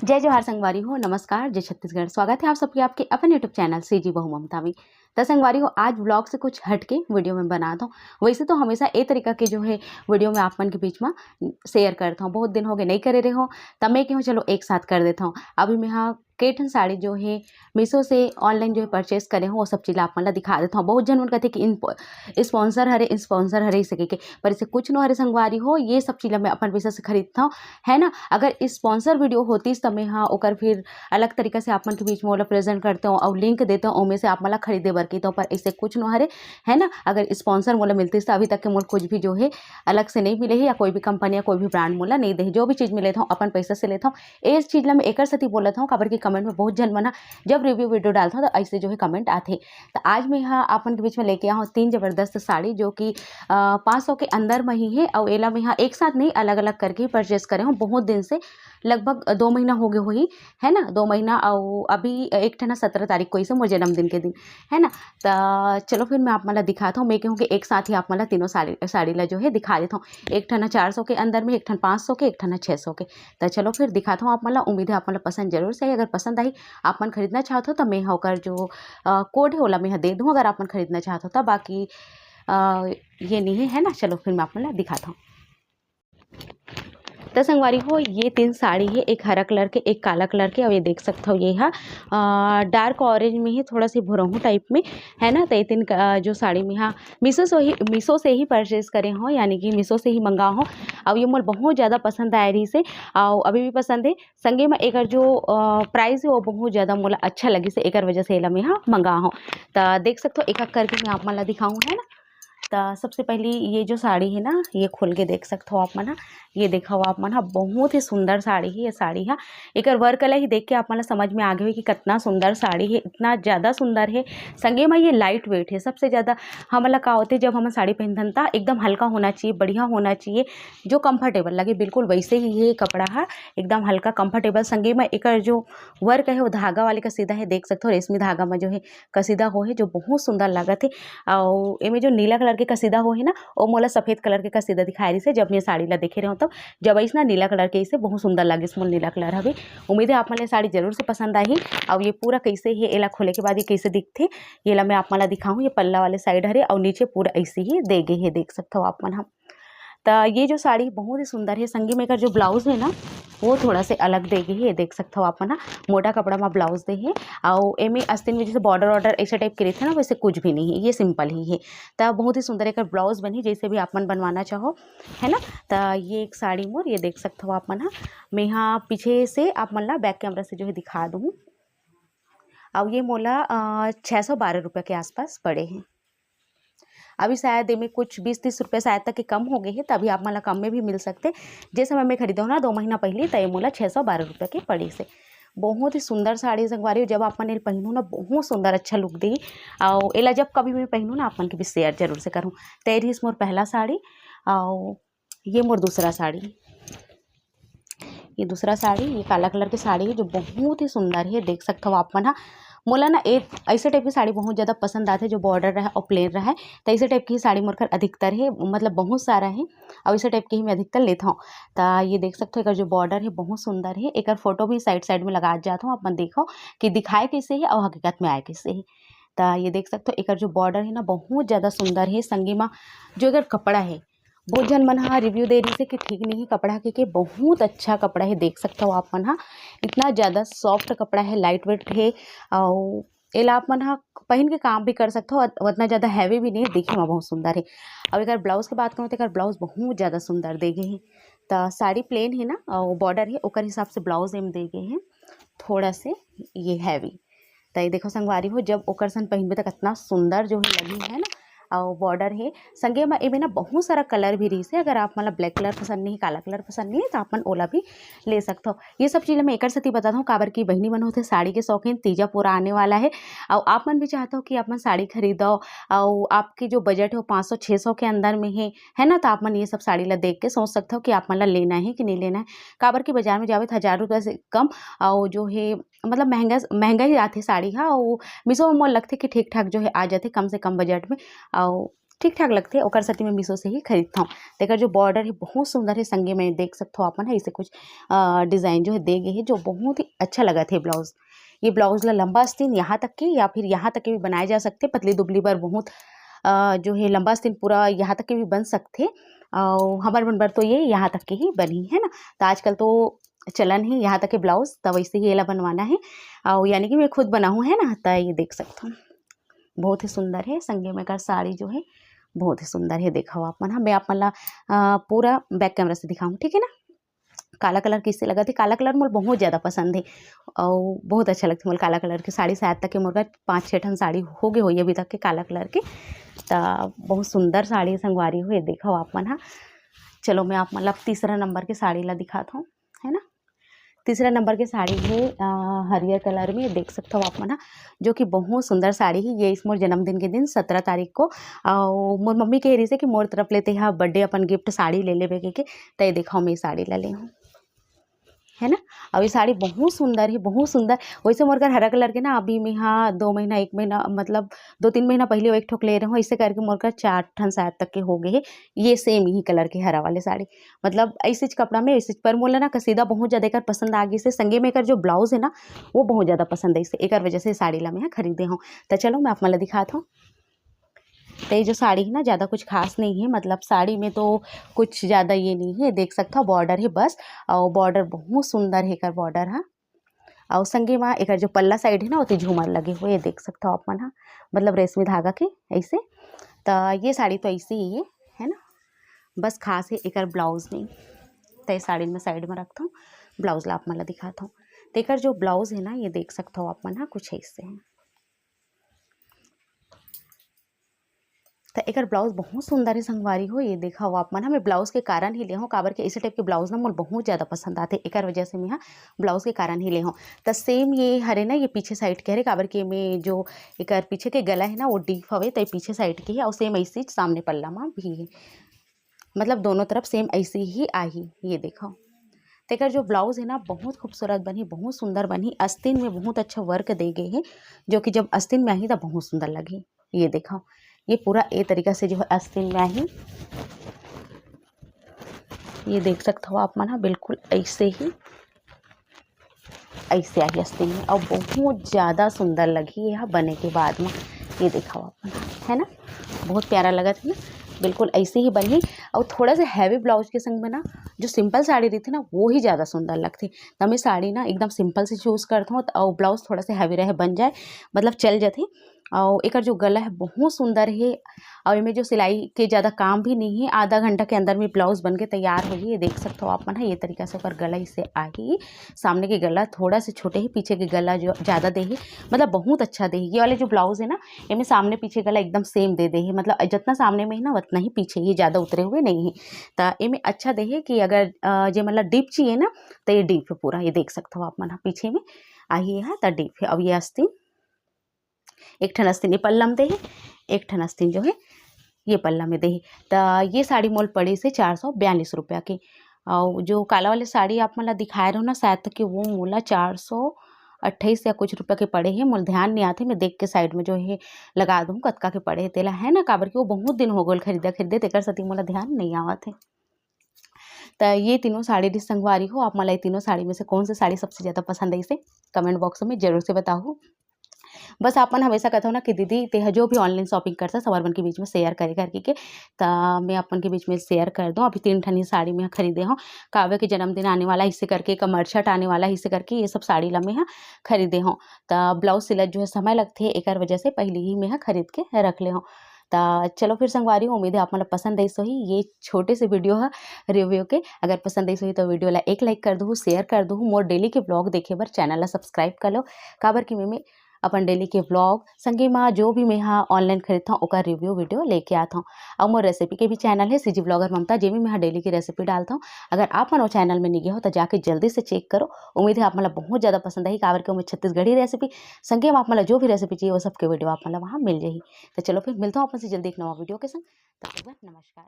जय जोहार संगवारी हो, नमस्कार, जय छत्तीसगढ़। स्वागत है आप सबके आपके अपन यूट्यूब चैनल सीजी बहू ममता में। तो संगवारी हो, आज ब्लॉग से कुछ हट के वीडियो में बनाता हूँ। वैसे तो हमेशा ए तरीका के जो है वीडियो में आप मन के बीच में शेयर करता हूँ। बहुत दिन हो गए नहीं करे रहे हो, तब मैं क्यों चलो एक साथ कर देता हूँ। अभी मैं यहाँ केठन साड़ी जो है मीशो से ऑनलाइन जो है परचेस करे हो, वो सब चीज़ आप मन ला दिखा देता हूँ। बहुत जन मन कहते कि इन स्पॉन्सर हरे ही सके के, पर इसे कुछ न हरे संगवारी हो, ये सब चीज़ मैं अपन पैसा से खरीदता हूँ, है ना। अगर स्पॉन्सर वीडियो होती तो मैं हाँ ओकर फिर अलग तरीका से आप मन के बीच में ओला प्रेजेंट करते हो और लिंक देते हो, ओमे से आप मला खरीदे बर की। तो पर ऐसे कुछ न हरे, है ना। अगर स्पॉन्सर मोला मिलती तो अभी तक के मोल कुछ भी जो है अलग से नहीं मिले ही, या कोई भी कंपनी या कोई भी ब्रांड मोला नहीं दे। जो भी चीज़ में लेता हूँ अपन पैसा से लेता हूँ। इस चीज़ ला मैं एक साथ ही बोलता हूँ, काबर की कमेंट में बहुत जन मना जब रिव्यू वीडियो डालता हूँ तो ऐसे जो है कमेंट आते। तो आज मैं यहाँ अपन के बीच में लेके आया हूँ 3 जबरदस्त साड़ी, जो कि 500 के अंदर में ही है। और एला मैं यहाँ एक साथ नहीं, अलग अलग करके परचेस करे हूँ बहुत दिन से। लगभग 2 महीना हो गए हुई, है ना, 2 महीना। और अभी एक ठना 17 तारीख को इसे मोर जन्मदिन के दिन, है ना। तो चलो फिर मैं आप मला दिखाता हूँ। मैं कहूँ कि एक साथ ही आप मला तीनों साड़ी ला जो है दिखा देता हूँ। एक ठना 400 के अंदर में, एक ठन 500 के, एक ठना 600 के। तो चलो फिर दिखाता हूँ आप मला। उम्मीद है आप मला पसंद जरूर से आई। अगर पसंद आई, आप मन खरीदना चाहते हो तो मैं होकर जो कोड है ओला मैं दे दूँ, अगर आप मन खरीदना चाहते हो तो। बाकी ये नहीं है ना। चलो फिर मैं आप मला दिखाता हूँ। तो संगवारी हो, ये 3 साड़ी है, एक हरा कलर के, एक काला कलर के, और ये देख सकते हो ये है डार्क ऑरेंज में है, थोड़ा सी भुरहू टाइप में, है ना। तो ये 3 जो साड़ी में हाँ मीशो से ही परचेज करे हो, यानी कि मीशो से ही मंगा हो। और ये मोल बहुत ज़्यादा पसंद आए रही से, और अभी भी पसंद है। संगे में एक जो प्राइस है वो बहुत ज़्यादा मोला अच्छा लगी से, एक वजह से एला मैं हाँ मंगा हो। तो देख सकते हो एक एक करके मैं आप मन ला दिखाऊँ, है ना। तो सबसे पहली ये जो साड़ी है ना, ये खोल के देख सकते हो आप मन। ये देखा हो आप मन, बहुत ही सुंदर साड़ी है ये साड़ी है। एक वर्क कलर ही देख के आप मन समझ में आ गए कि कितना सुंदर साड़ी है, इतना ज़्यादा सुंदर है। संगे में ये लाइट वेट है। सबसे ज़्यादा हमला का होते जब हम साड़ी पहनते था, एकदम हल्का होना चाहिए, बढ़िया होना चाहिए, जो कंफर्टेबल लगे। बिल्कुल वैसे ही ये कपड़ा है, एकदम हल्का कंफर्टेबल। संगे में एक जो वर्क है वो धागा वाले का सीधा है, देख सकते हो रेशमी धागा में जो है कसीदा हो है, जो बहुत सुंदर लागत है। और इनमें जो नीला कलर के कसीदा हो है ना, वो मोला सफ़ेद कलर के कसीदा दिखाई रही से, जब मैं साड़ी ला देखे रहे हो तब। जब ऐसा नीला कलर के इसे बहुत सुंदर लगे, इसमें नीला कलर हवे। उम्मीद है आप मन साड़ी जरूर से पसंद आई। और ये पूरा कैसे है एला खोले के बाद ये कैसे दिखते, ये ला मैं आप मन ला दिखाऊँ। ये पल्ला वाले साइड हरे, और नीचे पूरा ऐसे ही दे गए है, देख सकते हो आप मन। हम तो ये जो साड़ी बहुत ही सुंदर है। संगी में का जो ब्लाउज है ना, वो थोड़ा से अलग दे गई है, ये देख सकते हो आप ना। मोटा कपड़ा में ब्लाउज दे है, और एमे आस्तीन में जैसे बॉर्डर ऑर्डर ऐसे टाइप के रहते हैं ना, वैसे कुछ भी नहीं है, ये सिंपल ही है। तो बहुत ही सुंदर एक ब्लाउज बनी, जैसे भी आप मन बनवाना चाहो, है ना। तो ये एक साड़ी मोर, ये देख सकते हो आप मन। मैं यहाँ पीछे से आप मन ला बैक कैमरा से जो है दिखा दूँ। अब ये मोला 612 रुपये के आसपास पड़े हैं। अभी शायद इनमें कुछ 20-30 रुपये शायद तक के कम हो गए हैं, तभी आप मला कम में भी मिल सकते। जिस समय मैं खरीदा हूँ ना 2 महीना पहले, तो ये मोला 612 रुपये के पड़ी से। बहुत ही सुंदर साड़ी संगवारी हो, जब आप मन पहनू ना बहुत सुंदर अच्छा लुक दी। और एला जब कभी मैं पहनू ना, आप मन के भी शेयर जरूर से करूँ। तैरी मोर पहला साड़ी, और ये मोर दूसरा साड़ी। ये दूसरा साड़ी, ये काला कलर की साड़ी है, जो बहुत ही सुंदर है, देख सकते हो आप मन। मोला ना एक ऐसे टाइप की साड़ी बहुत ज़्यादा पसंद आती है, जो बॉर्डर रहा और प्लेन रहा है। तो ऐसे टाइप की साड़ी मोर अधिकतर है, मतलब बहुत सारा है, और इसे टाइप की ही मैं अधिकतर लेता हूँ। तो ये देख सकते हो एक जो बॉर्डर है बहुत सुंदर है। एक फोटो भी साइड साइड में लगा जाता हूँ, अपन देखो कि दिखाए कैसे है और हकीकत में आए कैसे है। तो ये देख सकते हो एक जो बॉर्डर है ना, बहुत ज़्यादा सुंदर है। संगी में जो अगर कपड़ा है, बहुत जन मन हाँ रिव्यू दे रही से कि ठीक नहीं है कपड़ा, क्योंकि बहुत अच्छा कपड़ा है, देख सकते हो आप मन। हाँ इतना ज़्यादा सॉफ्ट कपड़ा है, लाइट वेट है, और एला आप मन हाँ पहन के काम भी कर सकते हो, उतना ज़्यादा हैवी भी नहीं है, देखने में बहुत सुंदर है। अब अगर ब्लाउज़ की बात करूँ तो ब्लाउज़ बहुत ज़्यादा सुंदर दे गए हैं। तो साड़ी प्लेन है ना, और बॉर्डर है, ओकर हिसाब से ब्लाउज एम दे गए हैं थोड़ा से ये हैवी। तो ये देखो संगवारी हो, जब ओकर सन पहनबे तो कितना सुंदर जो है लगी, है ना। और बॉर्डर है संगे में एमे ना बहुत सारा कलर भी रही से। अगर आप मतलब ब्लैक कलर पसंद नहीं, काला कलर पसंद नहीं है, तो आप मन ओला भी ले सकते हो। ये सब चीज़ें मैं एक साथ ही बताता हूँ, काबर की बहनी मन होते साड़ी के शौकीन, तीजा पूरा आने वाला है, और आप मन भी चाहते हो कि आप मन साड़ी खरीदो, और आपकी जो बजट है वो 500-600 के अंदर में है ना। तो आप मन ये सब साड़ी ला देख के सोच सकते हो कि आप मन ला लेना है कि नहीं लेना है। काबर की बाजार में जावे तो 1000 रुपये से कम और जो है मतलब महंगा ही आती साड़ी। हाँ, और मीशो में मोल लगते कि ठीक ठाक जो है आ जाते, कम से कम बजट में। और ठीक ठाक लगते ओकर सेती मैं मीशो से ही खरीदता हूँ। तेकर जो बॉर्डर है बहुत सुंदर है, संगे में देख सकते हो अपन है इसे कुछ डिज़ाइन जो है दे गए है जो बहुत ही अच्छा लगा थे ब्लाउज़। ये ब्लाउज़ ला लंबा आस्तीन यहाँ तक के या फिर यहाँ तक के भी बनाए जा सकते, पतली दुबली बर बहुत जो है लंबा आस्तीन पूरा यहाँ तक के भी बन सकते। और हमार मन बर तो ये यहाँ तक के ही बनी है ना। तो आजकल तो चलन ही यहाँ तक के ब्लाउज़, तो वैसे ही एला बनवाना है और यानी कि मैं खुद बनाऊँ है ना। तो ये देख सकते हो बहुत ही सुंदर है, संगे में कर साड़ी जो है बहुत ही सुंदर है। देखो आप मन हाँ, मैं आप मन ला पूरा बैक कैमरा से दिखाऊँ, ठीक है ना। काला कलर किससे लगा थे, काला कलर मोल बहुत ज़्यादा पसंद है और बहुत अच्छा लगता है मोल काला कलर की साड़ी। शायद तक के मोर 5-6 ठन साड़ी हो गए हुई अभी तक के काला कलर के। तो बहुत सुंदर साड़ी संगवारी हुई, देखो आप मन हाँ। चलो मैं आप मतलब तीसरा नंबर के साड़ी ला दिखाता हूँ, है ना। तीसरा नंबर की साड़ी है हरियर कलर में, देख सकते हो आप मन, जो कि बहुत सुंदर साड़ी है। ये इस मोर जन्मदिन के दिन 17 तारीख को और मोर मम्मी कह रही से कि मोर तरफ लेते हैं बर्थडे अपन गिफ्ट साड़ी ले लेवे के। तय दिखाओ मैं साड़ी ला ले हूँ, है ना। और ये साड़ी बहुत सुंदर है, बहुत सुंदर। वैसे मोर घर हरा कलर के ना अभी मैं हाँ 2 महीना 1 महीना मतलब 2-3 महीना पहले वो एक ठोक ले रहे हूँ, इससे करके मोर घर 4 ठन शायद तक के हो गए है ये सेम ही कलर के हरा वाले साड़ी। मतलब ऐसे कपड़ा में ऐसे पर मोला ना कसीदा बहुत ज़्यादा कर पसंद आ गई से, संगे में कर जो ब्लाउज है ना वो बहुत ज़्यादा पसंद है इसे, एक वजह से साड़ी ला मैं खरीदे हूँ। तो चलो मैं आप मला दिखाता हूँ। तो ये जो साड़ी है ना ज़्यादा कुछ खास नहीं है, मतलब साड़ी में तो कुछ ज़्यादा ये नहीं है, देख सकते हो बॉर्डर है बस। और बॉर्डर बहुत सुंदर है कर बॉर्डर हाँ। और संगे में एक जो पल्ला साइड है ना वो झूमर लगे हुए देख सकते हो आप मन हाँ, मतलब रेशमी धागा के ऐसे। तो ये साड़ी तो ऐसे ही है ना, बस खास है एक ब्लाउज नहीं। तो ये साड़ी में साइड में रखता हूँ, ब्लाउज ला आप मला दिखाता हूँ। तो एक जो ब्लाउज है ना ये देख सकते हो आप मन हाँ, कुछ ऐसे है। तो एक ब्लाउज बहुत सुंदर है संगवारी हो, ये देखा हो आप मन। मैं ब्लाउज के कारण ही ले हूँ, काबर के इसी टाइप के ब्लाउज ना मोल बहुत ज़्यादा पसंद आते, एक वजह से मैं हाँ ब्लाउज के कारण ही ले हूँ। तो सेम ये हरे ना ये पीछे साइड के हरे, काबर के मैं जो एक पीछे के गला है ना वो डीप हवे, तो पीछे साइड के है और सेम ऐसे सामने पल्ला में भी है, मतलब दोनों तरफ सेम ऐसे ही आई। ये देखो तेकर जो ब्लाउज है ना बहुत खूबसूरत बनी, बहुत सुंदर बनी। आस्तीन में बहुत अच्छा वर्क दे गए हैं, जो कि जब आस्तीन में आई तो बहुत सुंदर लगी। ये देखो ये पूरा ए तरीका से जो है आस्तीन में आई, ये देख सकते हो आप मन हाँ, बिल्कुल ऐसे ही ऐसे आई आस्तीन में और बहुत ज़्यादा सुंदर लगी यह बने के बाद में। ये देखा आप मन है ना, बहुत प्यारा लगा था ना, बिल्कुल ऐसे ही बनी। और थोड़ा सा हैवी ब्लाउज के संग में ना जो सिंपल साड़ी रहती ना वो ही ज़्यादा सुंदर लगती। तो मैं साड़ी ना एकदम सिंपल से चूज़ करता हूँ और ब्लाउज थोड़ा सा हैवी रहे बन जाए, मतलब चल जाते। और एक जो गला है बहुत सुंदर है और इनमें जो सिलाई के ज़्यादा काम भी नहीं है, आधा घंटा के अंदर में ब्लाउज बन के तैयार होगी। ये देख सकते हो आप मन है, ये तरीका से ऊपर गला इससे आई। सामने के गला थोड़ा से छोटे ही, पीछे के गला जो ज़्यादा दे है, मतलब बहुत अच्छा दे। ये वाले जो ब्लाउज है ना इनमें सामने पीछे गला एकदम सेम दे है, मतलब जितना सामने में है ना उतना ही पीछे, ये ज़्यादा उतरे हुए नहीं है। तो इनमें अच्छा दे है कि अगर जो मतलब डीप चाहिए ना तो ये डीप है पूरा, ये देख सकते हो आप मन पीछे में आई है तो डीप है। अब ये आस्तीन एक ठन आस्तीन ये पल्ला में दे है, एक ठन आस्तीन जो है ये पल्ला में दे है। तो ये साड़ी मोल पड़ी से 442 रुपया की। और जो काला वाले साड़ी आप मला दिखाए रहे हो ना शायद तक कि वो मोला 428 या कुछ रुपये के पड़े हैं, मोल ध्यान नहीं आते। मैं देख के साइड में जो है लगा दूँ कतका के पड़े तेला है ना, काबर कि वो बहुत दिन हो गए खरीदे तेकर सती मोला ध्यान नहीं आवत है। तो ये तीनों साड़ी डी संगवारी हो, आप मला ये तीनों साड़ी में से कौन सी साड़ी सबसे ज़्यादा पसंद है इसे कमेंट बॉक्स में जरूर से बताओ। बस आपन हमेशा कहता हूँ ना कि दीदी ते जो भी ऑनलाइन शॉपिंग करता है सवार मन के बीच में शेयर करे करके के, तो मैं अपन के बीच में शेयर कर दूँ। अभी 3 ठन ही साड़ी में खरीदे हूँ, काव्य के जन्मदिन आने वाला इससे करके, कमरछट आने वाला इससे करके, ये सब साड़ी ला मैं खरीदे हूँ। तो ब्लाउज सिलत जो है समय लगते है, एक वजह से पहले ही मैं खरीद के रख ले हूँ। तो चलो फिर संगवारी हूँ, उम्मीद है आप मतलब पसंद आई सो ही ये छोटे से वीडियो है रिव्यू के। अगर पसंद आई सो ही तो वीडियो ला एक लाइक कर दो, शेयर कर दो। मोर डेली के ब्लॉग देखे बर चैनल ला सब्सक्राइब कर लो, काबर कि मैं अपन डेली के व्लॉग संगे में जो भी मैं यहाँ ऑनलाइन खरीदता हूँ ओकर रिव्यू वीडियो लेके आता हूँ। और मोर रेसिपी के भी चैनल है सीजी ब्लॉगर ममता, जेमें मैं डेली की रेसिपी डालता हूँ। अगर आप मन वो चैनल में नहीं गए हो तो जाके जल्दी से चेक करो। उम्मीद है आप मतलब बहुत ज़्यादा पसंद आई, काबर के मैं छत्तीसगढ़ी रेसिपी संगे में आप मतलब जो भी रेसिपी चाहिए वो सबके वीडियो आप मतलब वहाँ मिल जाएगी। तो चलो फिर मिलता हूँ अपन से जल्दी एक नवा वीडियो के संग, तब तक नमस्कार।